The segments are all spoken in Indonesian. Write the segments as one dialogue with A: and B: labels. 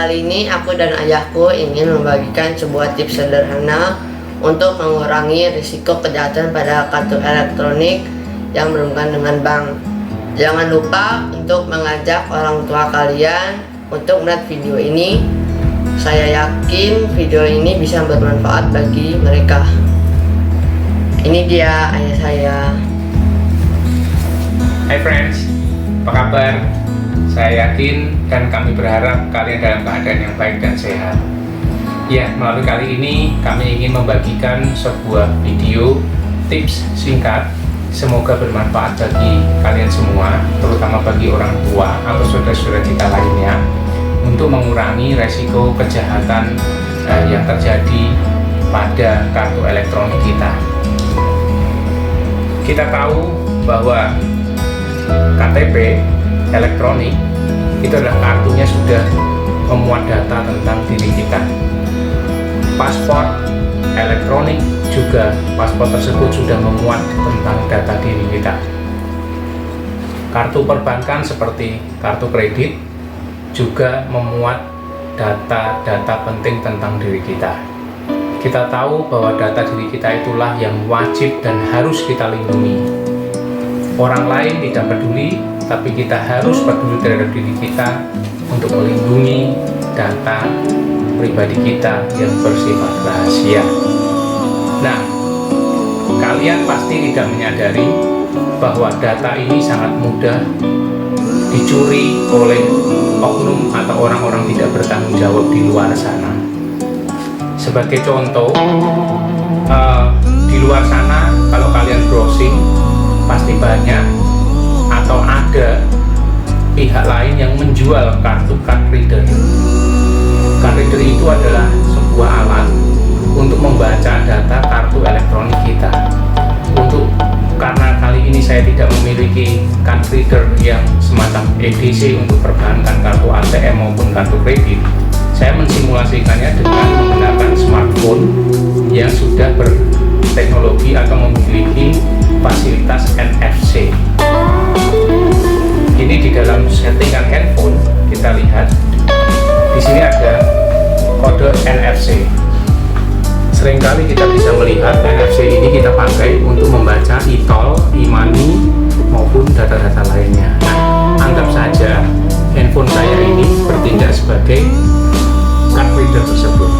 A: Kali ini aku dan ayahku ingin membagikan sebuah tips sederhana untuk mengurangi risiko kejahatan pada kartu elektronik yang berhubungan dengan bank. Jangan lupa untuk mengajak orang tua kalian untuk melihat video ini. Saya yakin video ini bisa bermanfaat bagi mereka. Ini dia ayah saya.
B: Hai friends, apa kabar? Saya yakin dan kami berharap kalian dalam keadaan yang baik dan sehat. Ya, melalui kali ini kami ingin membagikan sebuah video tips singkat. Semoga bermanfaat bagi kalian semua, terutama bagi orang tua atau saudara-saudara kita lainnya, untuk mengurangi resiko kejahatan yang terjadi pada kartu elektronik kita. Kita tahu bahwa KTP elektronik itu adalah kartunya sudah memuat data tentang diri kita. Paspor elektronik juga, paspor tersebut sudah memuat tentang data diri kita. Kartu perbankan seperti kartu kredit juga memuat data-data penting tentang diri kita. Kita tahu bahwa data diri kita itulah yang wajib dan harus kita lindungi. Orang lain tidak peduli, tapi kita harus peduli terhadap diri kita untuk melindungi data pribadi kita yang bersifat rahasia. Nah, kalian pasti tidak menyadari bahwa data ini sangat mudah dicuri oleh oknum atau orang-orang tidak bertanggung jawab di luar sana. Sebagai contoh, di luar sana kalau kalian browsing pasti banyak atau ada pihak lain yang menjual kartu card reader. Card reader itu adalah sebuah alat untuk membaca data kartu elektronik kita. Karena kali ini saya tidak memiliki card reader yang semacam EDC untuk perbankan kartu ATM maupun kartu kredit, saya mensimulasikannya dengan menggunakan smartphone yang sudah berteknologi atau memiliki fasilitas NFC. Ini di dalam settingan handphone kita lihat di sini ada kode NFC. Seringkali kita bisa melihat NFC ini kita pakai untuk membaca e-tol, e-money maupun data-data lainnya. Nah, anggap saja handphone saya ini bertindak sebagai card reader tersebut.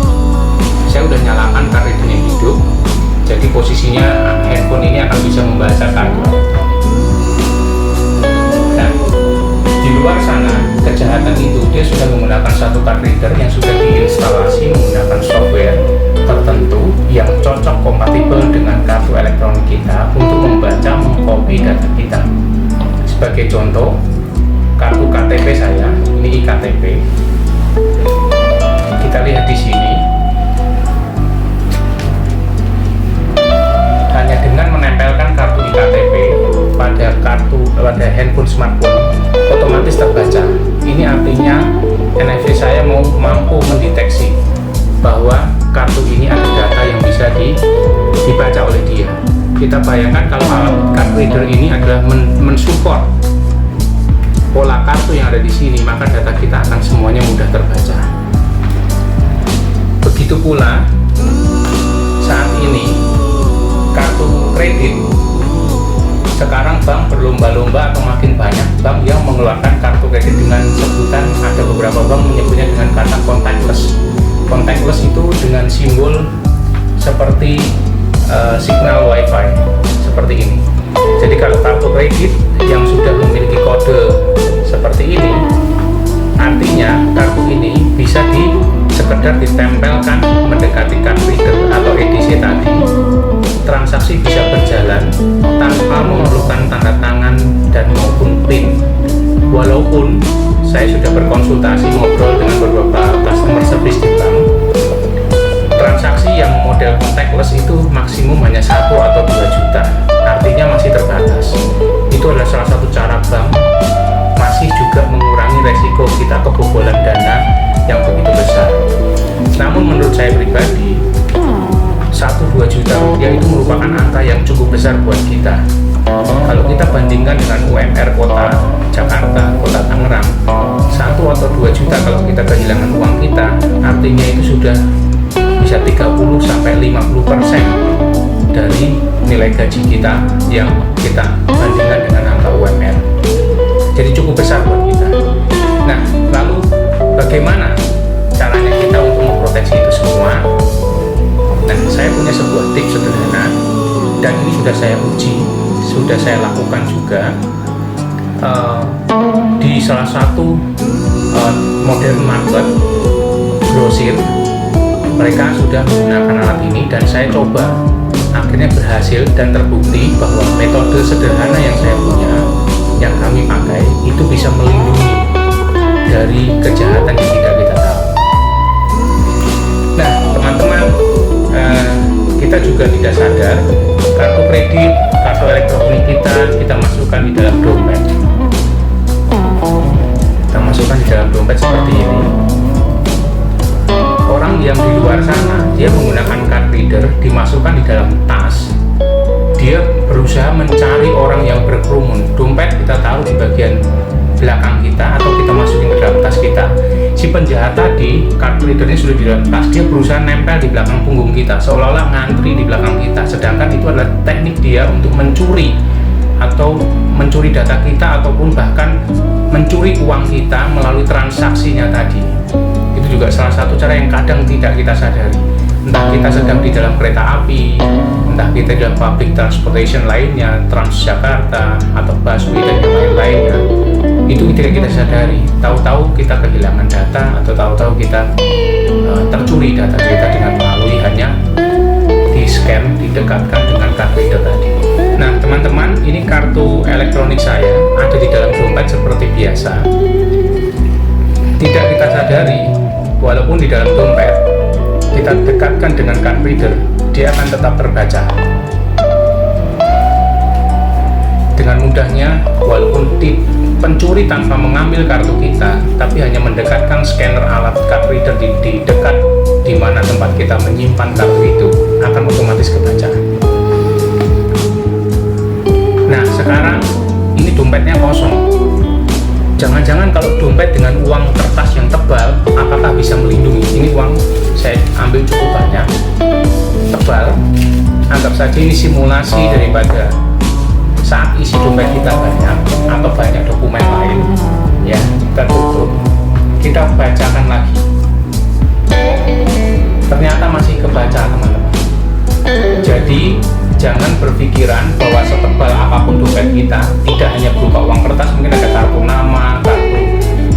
B: Saya udah nyalakan card readernya hidup, jadi posisinya handphone ini akan bisa membaca kartu. Nah, di luar sana kejahatan itu dia sudah menggunakan satu card reader yang sudah diinstalasi menggunakan software tertentu yang cocok kompatibel dengan kartu elektronik kita untuk membaca, mengcopy data kita. Sebagai contoh, kartu KTP saya, ini iktp. Kita lihat di sini. Hanya dengan menempelkan kartu iktp pada handphone smartphone, otomatis terbaca. Ini artinya NFC saya mampu mendeteksi bahwa kartu ini ada data yang bisa dibaca oleh dia. Kita bayangkan kalau alat card reader ini adalah mensupport pola kartu yang ada di sini, maka data kita akan semuanya mudah terbaca. Begitu pula saat ini kartu kredit, sekarang bank berlomba-lomba atau makin banyak bank yang mengeluarkan kartu kredit dengan sebutan, ada beberapa bank menyebutnya dengan kata contactless. Contactless itu dengan simbol seperti signal wifi seperti ini. Jadi kalau kartu kredit yang sudah memiliki kode seperti ini, artinya kartu ini bisa sekedar ditempelkan mendekati card reader atau EDC tadi, transaksi bisa berjalan tanpa memerlukan tanda tangan dan maupun PIN. Walaupun saya sudah berkonsultasi ngobrol dengan beberapa customer service di bank, transaksi yang model contactless itu maksimum hanya 1 atau 2 juta, artinya masih terbatas. Itu adalah salah satu cara bank masih juga mengurangi resiko kita kebobolan dana yang begitu besar. Namun menurut saya pribadi, 1-2 juta rupiah itu merupakan angka yang cukup besar buat kita. Kalau kita bandingkan dengan UMR kota Jakarta, kota Tangerang, 1 atau 2 juta kalau kita kehilangan uang kita, artinya itu sudah bisa 30 sampai 50% dari nilai gaji kita yang kita bandingkan dengan angka UMR. Jadi cukup besar buat kita. Nah, lalu bagaimana caranya kita untuk memproteksi itu semua? Nah, saya punya sebuah tips sederhana dan ini sudah saya uji, sudah saya lakukan juga di salah satu modern market grosir. Mereka sudah menggunakan alat ini dan saya coba, akhirnya berhasil dan terbukti bahwa metode sederhana yang saya punya, yang kami pakai, itu bisa melindungi dari kejahatan yang tidak kita tahu. Nah, teman-teman, kita juga tidak sadar kartu kredit, kartu elektronik kita masukkan di dalam dompet. Kita masukkan di dalam dompet seperti ini. Orang yang di luar sana, dia menggunakan card reader, dimasukkan di dalam tas. Dia berusaha mencari orang yang berkerumun. Dompet kita taruh di bagian belakang kita atau kita masukin ke dalam tas kita. Si penjahat tadi, card readernya sudah di dalam tas, dia berusaha nempel di belakang punggung kita, seolah-olah ngantri di belakang kita. Sedangkan itu adalah teknik dia untuk mencuri atau mencuri data kita ataupun bahkan mencuri uang kita melalui transaksinya tadi. Itu juga salah satu cara yang kadang tidak kita sadari. Entah kita sedang di dalam kereta api, entah kita di dalam public transportation lainnya, Transjakarta atau busway dan yang lain-lainnya, itu tidak kita sadari. Tahu-tahu kita kehilangan data atau tahu-tahu kita tercuri data kita dengan melalui hanya di scan, didekatkan dengan card reader tadi. Nah, teman-teman, ini kartu elektronik saya ada di dalam dompet seperti biasa. Tidak kita sadari, walaupun di dalam dompet kita dekatkan dengan card reader, dia akan tetap terbaca. Dengan mudahnya, walaupun pencuri tanpa mengambil kartu kita, tapi hanya mendekatkan scanner alat card reader di dekat di mana tempat kita menyimpan kartu itu, akan otomatis kebaca. Nah, sekarang ini dompetnya kosong. Jangan-jangan kalau dompet dengan uang kertas yang tebal, apakah bisa melindungi? Ini uang saya ambil cukup banyak, tebal. Anggap saja ini simulasi daripada saat isi dompet kita banyak atau banyak dokumen lain. Ya, kita tutup, kita bacakan lagi. Ternyata masih kebaca, teman-teman. Jadi jangan berpikiran bahwa setebal apapun dompet kita, tidak hanya berupa uang kertas, mungkin ada kartu nama, kartu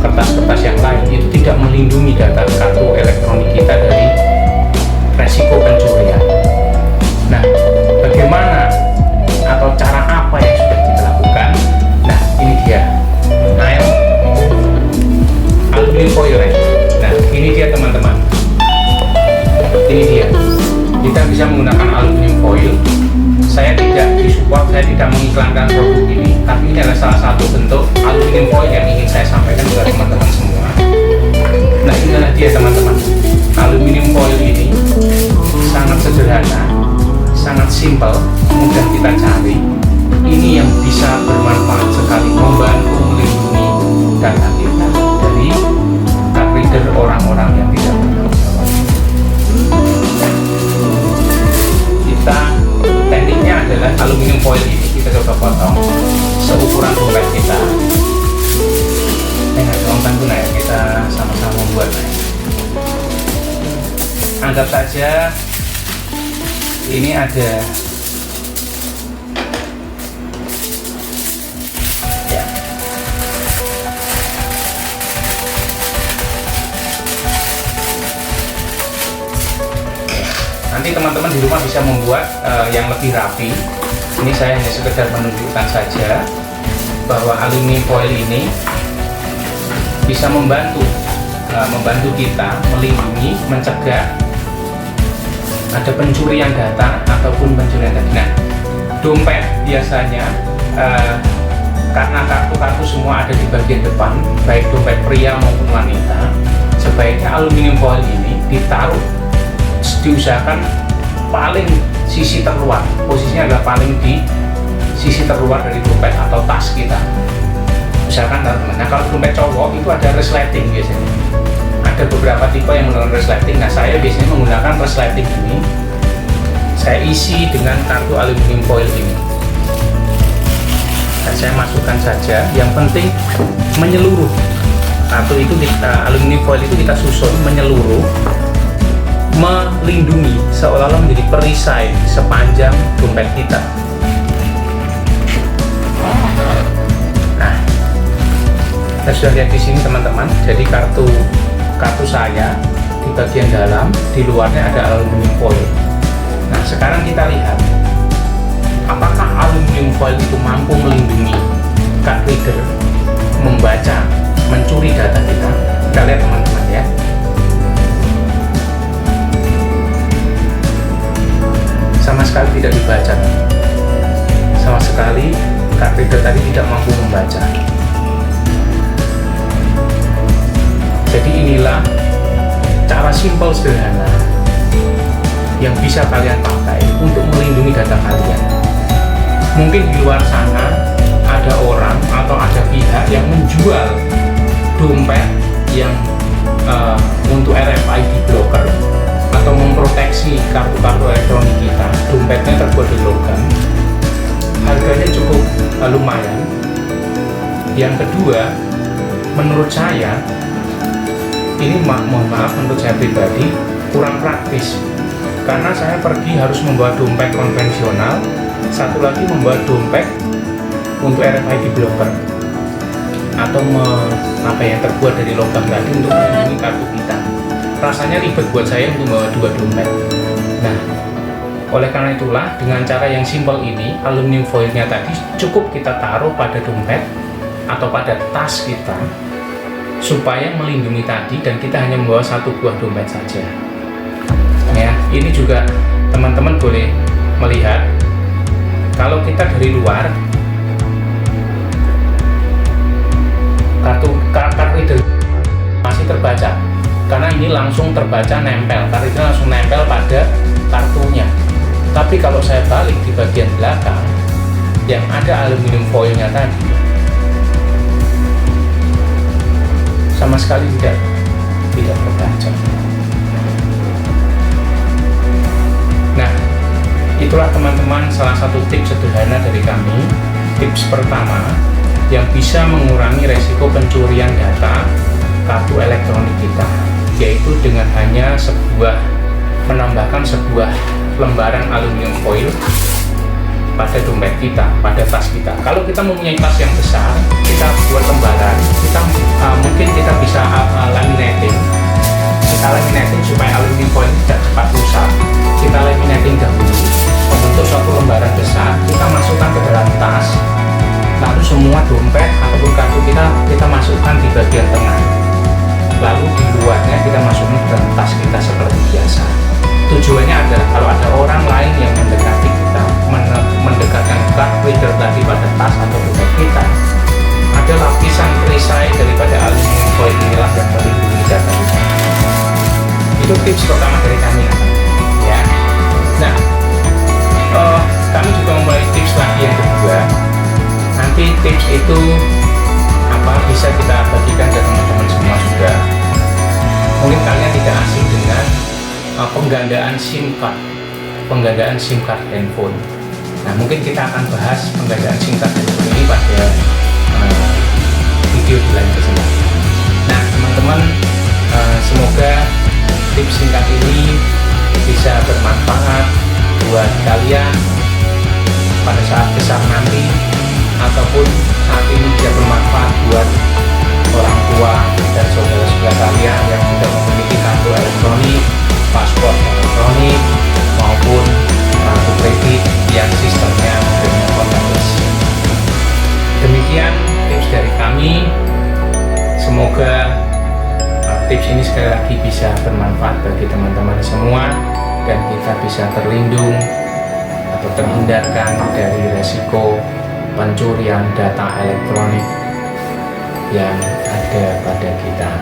B: kertas-kertas yang lain, itu tidak melindungi data kartu elektronik kita dari resiko pencurian. Nah, bagaimana atau cara apa yang sudah kita lakukan? Nah, ini dia aluminium foil. Nah, ini dia teman-teman, ini dia. Kita bisa menggunakan aluminium foil. Saya tidak disupport, saya tidak mengiklankan produk ini, tapi ini adalah salah satu bentuk aluminium foil yang ingin saya sampaikan kepada teman-teman semua. Nah, inilah dia teman-teman, aluminium foil ini sangat sederhana, sangat simpel, mudah kita cari. Ini yang bisa bermanfaat sekali, membantu melindungi data kita dari card reader orang-orang yang tidak bertanggung jawab. Tekniknya adalah aluminium foil ini kita coba potong seukuran dompet kita. Tolong bantu ya, kita sama-sama membuat. Anggap saja ini ada ya. Nanti teman-teman di rumah bisa membuat yang lebih rapi. Ini saya hanya sekedar menunjukkan saja bahwa aluminium foil ini bisa membantu kita melindungi, mencegah ada pencurian data ataupun pencurian data. Nah, dompet biasanya karena kartu-kartu semua ada di bagian depan, baik dompet pria maupun wanita, sebaiknya aluminium foil ini diusahakan paling sisi terluar, posisinya adalah paling di sisi terluar dari dompet atau tas kita. Misalkan teman-teman, nah kalau dompet cowok itu ada resleting biasanya. Ada beberapa tipe yang menggunakan resleting. Nah, saya biasanya menggunakan resleting ini. Saya isi dengan kartu aluminium foil ini. Dan saya masukkan saja. Yang penting menyeluruh. Kartu itu aluminium foil itu kita susun menyeluruh, melindungi, seolah-olah menjadi perisai sepanjang dompet kita. Nah, kita sudah lihat di sini teman-teman. Jadi kartu saya di bagian dalam, di luarnya ada aluminium foil. Nah, sekarang kita lihat apakah aluminium foil itu mampu melindungi card reader membaca, mencuri data kita. Kita lihat teman-teman ya. Sama sekali tidak dibaca. Sama sekali card reader tadi tidak mampu membaca. Jadi inilah cara simpel sederhana yang bisa kalian pakai untuk melindungi data kalian. Mungkin di luar sana ada orang atau ada pihak yang menjual dompet yang untuk RFID blocker atau memproteksi kartu-kartu elektronik kita. Dompetnya terbuat dari logam, harganya cukup lumayan. Yang kedua, menurut saya ini mohon maaf, menurut saya pribadi kurang praktis, karena saya pergi harus membawa dompet konvensional, satu lagi membawa dompet untuk RFID blocker atau terbuat dari logam tadi untuk melindungi kartu kita. Rasanya ribet buat saya untuk membawa dua dompet. Nah, oleh karena itulah dengan cara yang simpel ini, aluminium foilnya tadi cukup kita taruh pada dompet atau pada tas kita supaya melindungi tadi, dan kita hanya membawa satu buah dompet saja. Ya, ini juga teman-teman boleh melihat kalau kita dari luar kartu reader masih terbaca, karena ini langsung terbaca nempel, kartu reader langsung nempel pada kartunya. Tapi kalau saya balik di bagian belakang yang ada aluminium foilnya tadi, sama sekali tidak terbaca. Nah, itulah teman-teman salah satu tips sederhana dari kami. Tips pertama yang bisa mengurangi resiko pencurian data kartu elektronik kita, yaitu dengan hanya menambahkan sebuah lembaran aluminium foil pada dompet kita, pada tas kita. Kalau kita mempunyai tas yang besar, kita buat lembaran, mungkin kita bisa laminating. Kita laminating supaya aluminium foil tidak cepat rusak. Kita laminating dahulu, membentuk suatu lembaran besar, kita masukkan ke dalam tas. Lalu semua dompet ataupun kartu kita masukkan di bagian tengah. Lalu di luarnya kita masukkan ke dalam tas kita seperti biasa. Tujuannya adalah kalau ada orang lain yang mendekati kita, mendekatkan card reader tadi pada tas atau dompet kita, ada lapisan perisai daripada aluminium foil inilah yang melindungi data kita. Itu tips pertama dari kami, ya. Nah, kami juga memulai tips lagi yang kedua. Nanti tips itu bisa kita bagikan ke teman-teman semua juga. Mungkin kalian tidak asing dengan penggandaan SIM card handphone. Nah, mungkin kita akan bahas penggandaan SIM card handphone ini pada video di lain kesempatan. Nah, teman-teman, semoga tips singkat ini bisa bermanfaat buat kalian pada saat besar nanti, ataupun saat ini bisa bermanfaat buat orang tua dan saudara-saudara kalian yang sudah memiliki kartu elektronik, paspor elektronik, maupun kartu kredit yang sistemnya dengan contactless. Demikian tips dari kami. Semoga tips ini sekali lagi bisa bermanfaat bagi teman-teman semua, dan kita bisa terlindung atau terhindarkan dari resiko pencurian data elektronik yang ada pada kita.